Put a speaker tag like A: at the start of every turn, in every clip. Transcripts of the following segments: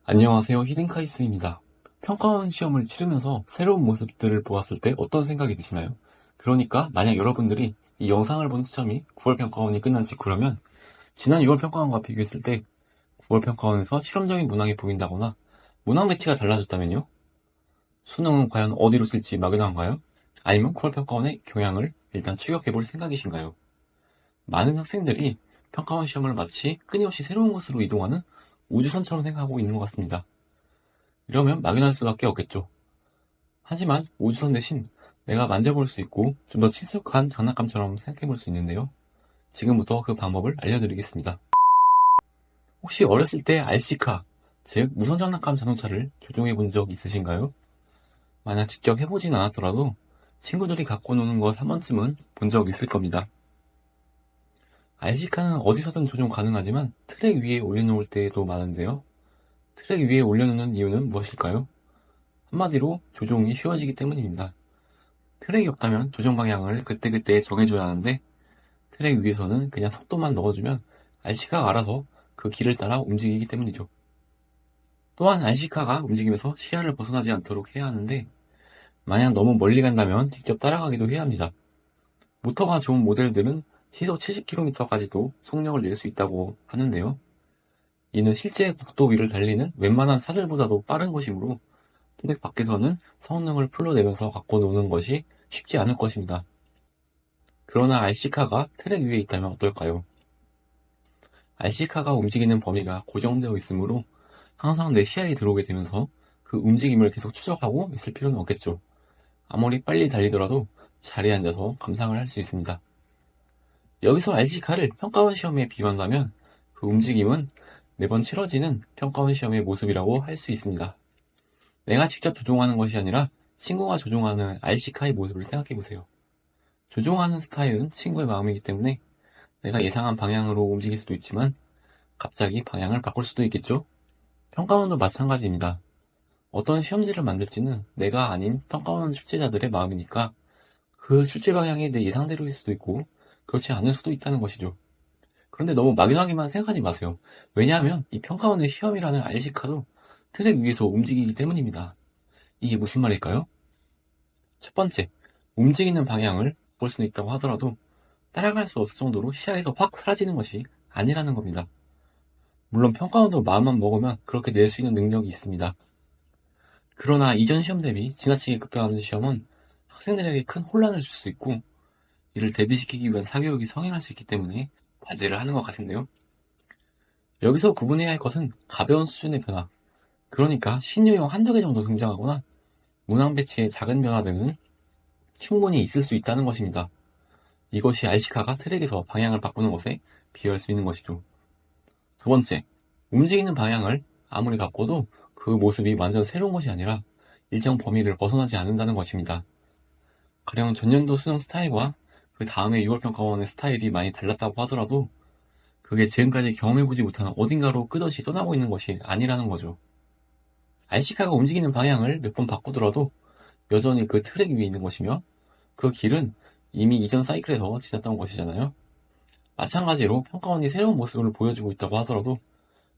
A: 안녕하세요. 히든카이스입니다. 평가원 시험을 치르면서 새로운 모습들을 보았을 때 어떤 생각이 드시나요? 그러니까 만약 여러분들이 이 영상을 본 시점이 9월 평가원이 끝난 직후라면 지난 6월 평가원과 비교했을 때 9월 평가원에서 실험적인 문항이 보인다거나 문항 배치가 달라졌다면요? 수능은 과연 어디로 쓸지 막연한가요? 아니면 9월 평가원의 경향을 일단 추격해볼 생각이신가요? 많은 학생들이 평가원 시험을 마치 끊임없이 새로운 곳으로 이동하는 우주선처럼 생각하고 있는 것 같습니다. 이러면 막연할 수밖에 없겠죠. 하지만 우주선 대신 내가 만져볼 수 있고 좀 더 친숙한 장난감처럼 생각해 볼 수 있는데요. 지금부터 그 방법을 알려드리겠습니다. 혹시 어렸을 때 RC카, 즉 무선 장난감 자동차를 조종해 본 적 있으신가요? 만약 직접 해보진 않았더라도 친구들이 갖고 노는 것 한 번쯤은 본 적 있을 겁니다. RC카는 어디서든 조종 가능하지만 트랙 위에 올려놓을 때도 많은데요. 트랙 위에 올려놓는 이유는 무엇일까요? 한마디로 조종이 쉬워지기 때문입니다. 트랙이 없다면 조정 방향을 그때그때 정해줘야 하는데 트랙 위에서는 그냥 속도만 넣어주면 RC카가 알아서 그 길을 따라 움직이기 때문이죠. 또한 RC카가 움직이면서 시야를 벗어나지 않도록 해야 하는데 만약 너무 멀리 간다면 직접 따라가기도 해야 합니다. 모터가 좋은 모델들은 시속 70km까지도 속력을 낼 수 있다고 하는데요. 이는 실제 국도 위를 달리는 웬만한 사들보다도 빠른 것이므로 트랙 밖에서는 성능을 풀러내면서 갖고 노는 것이 쉽지 않을 것입니다. 그러나 RC카가 트랙 위에 있다면 어떨까요? RC카가 움직이는 범위가 고정되어 있으므로 항상 내 시야에 들어오게 되면서 그 움직임을 계속 추적하고 있을 필요는 없겠죠. 아무리 빨리 달리더라도 자리에 앉아서 감상을 할 수 있습니다. 여기서 RC카를 평가원 시험에 비유한다면 그 움직임은 매번 치러지는 평가원 시험의 모습이라고 할 수 있습니다. 내가 직접 조종하는 것이 아니라 친구가 조종하는 RC카의 모습을 생각해 보세요. 조종하는 스타일은 친구의 마음이기 때문에 내가 예상한 방향으로 움직일 수도 있지만 갑자기 방향을 바꿀 수도 있겠죠? 평가원도 마찬가지입니다. 어떤 시험지를 만들지는 내가 아닌 평가원 출제자들의 마음이니까 그 출제 방향이 내 예상대로일 수도 있고 그렇지 않을 수도 있다는 것이죠. 그런데 너무 막연하게만 생각하지 마세요. 왜냐하면 이 평가원의 시험이라는 RC카도 트랙 위에서 움직이기 때문입니다. 이게 무슨 말일까요? 첫 번째, 움직이는 방향을 볼 수는 있다고 하더라도 따라갈 수 없을 정도로 시야에서 확 사라지는 것이 아니라는 겁니다. 물론 평가원도 마음만 먹으면 그렇게 낼 수 있는 능력이 있습니다. 그러나 이전 시험 대비 지나치게 급변하는 시험은 학생들에게 큰 혼란을 줄 수 있고 이를 대비시키기 위한 사교육이 성행할 수 있기 때문에 과제를 하는 것 같은데요. 여기서 구분해야 할 것은 가벼운 수준의 변화, 그러니까 신유형 한두 개 정도 등장하거나 문항 배치의 작은 변화 등은 충분히 있을 수 있다는 것입니다. 이것이 RC카가 트랙에서 방향을 바꾸는 것에 비유할 수 있는 것이죠. 두 번째, 움직이는 방향을 아무리 바꿔도 그 모습이 완전 새로운 것이 아니라 일정 범위를 벗어나지 않는다는 것입니다. 가령 전년도 수능 스타일과 그 다음에 6월 평가원의 스타일이 많이 달랐다고 하더라도 그게 지금까지 경험해보지 못한 어딘가로 끝없이 떠나고 있는 것이 아니라는 거죠. RC카가 움직이는 방향을 몇 번 바꾸더라도 여전히 그 트랙 위에 있는 것이며 그 길은 이미 이전 사이클에서 지났던 것이잖아요. 마찬가지로 평가원이 새로운 모습을 보여주고 있다고 하더라도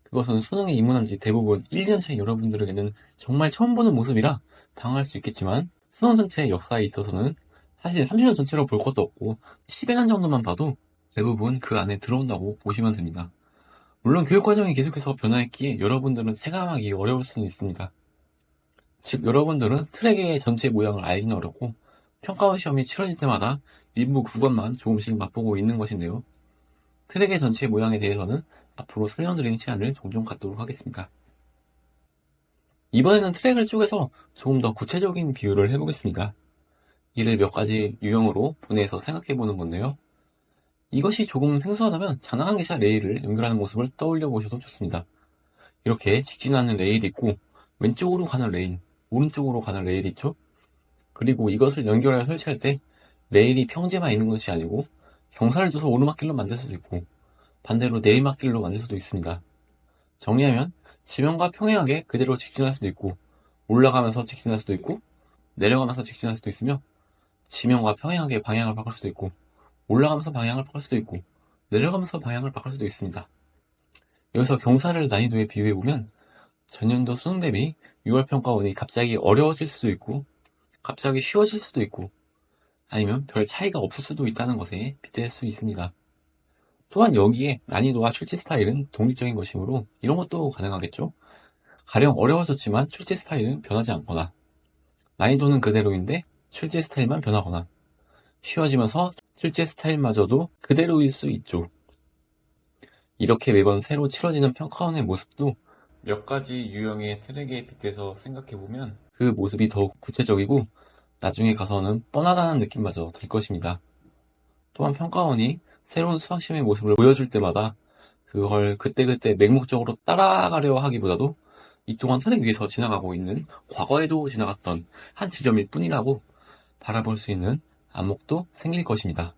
A: 그것은 수능에 입문한 지 대부분 1년 차인 여러분들에게는 정말 처음 보는 모습이라 당황할 수 있겠지만 수능 전체의 역사에 있어서는 사실 30년 전체로 볼 것도 없고 10여 년 정도만 봐도 대부분 그 안에 들어온다고 보시면 됩니다. 물론 교육과정이 계속해서 변화했기에 여러분들은 체감하기 어려울 수는 있습니다. 즉 여러분들은 트랙의 전체 모양을 알기는 어렵고 평가원 시험이 치러질 때마다 일부 구간만 조금씩 맛보고 있는 것인데요. 트랙의 전체 모양에 대해서는 앞으로 설명드리는 시간을 종종 갖도록 하겠습니다. 이번에는 트랙을 쪼개서 조금 더 구체적인 비유를 해보겠습니다. 이를 몇 가지 유형으로 분해해서 생각해보는 건데요. 이것이 조금 생소하다면 장난감 기차 레일을 연결하는 모습을 떠올려 보셔도 좋습니다. 이렇게 직진하는 레일이 있고 왼쪽으로 가는 레일, 오른쪽으로 가는 레일이 있죠. 그리고 이것을 연결하여 설치할 때 레일이 평지에만 있는 것이 아니고 경사를 줘서 오르막길로 만들 수도 있고 반대로 내리막길로 만들 수도 있습니다. 정리하면 지면과 평행하게 그대로 직진할 수도 있고 올라가면서 직진할 수도 있고 내려가면서 직진할 수도 있으며 지면과 평행하게 방향을 바꿀 수도 있고 올라가면서 방향을 바꿀 수도 있고 내려가면서 방향을 바꿀 수도 있습니다. 여기서 경사를 난이도에 비유해보면 전년도 수능 대비 6월 평가원이 갑자기 어려워질 수도 있고, 갑자기 쉬워질 수도 있고, 아니면 별 차이가 없을 수도 있다는 것에 빗댈 수 있습니다. 또한 여기에 난이도와 출제 스타일은 독립적인 것이므로 이런 것도 가능하겠죠? 가령 어려워졌지만 출제 스타일은 변하지 않거나, 난이도는 그대로인데 출제 스타일만 변하거나, 쉬워지면서 출제 스타일마저도 그대로일 수 있죠. 이렇게 매번 새로 치러지는 평가원의 모습도 몇 가지 유형의 트랙에 빗대서 생각해보면 그 모습이 더욱 구체적이고 나중에 가서는 뻔하다는 느낌마저 들 것입니다. 또한 평가원이 새로운 수학시험의 모습을 보여줄 때마다 그걸 그때그때 맹목적으로 따라가려 하기보다도 이 동안 트랙 위에서 지나가고 있는 과거에도 지나갔던 한 지점일 뿐이라고 바라볼 수 있는 안목도 생길 것입니다.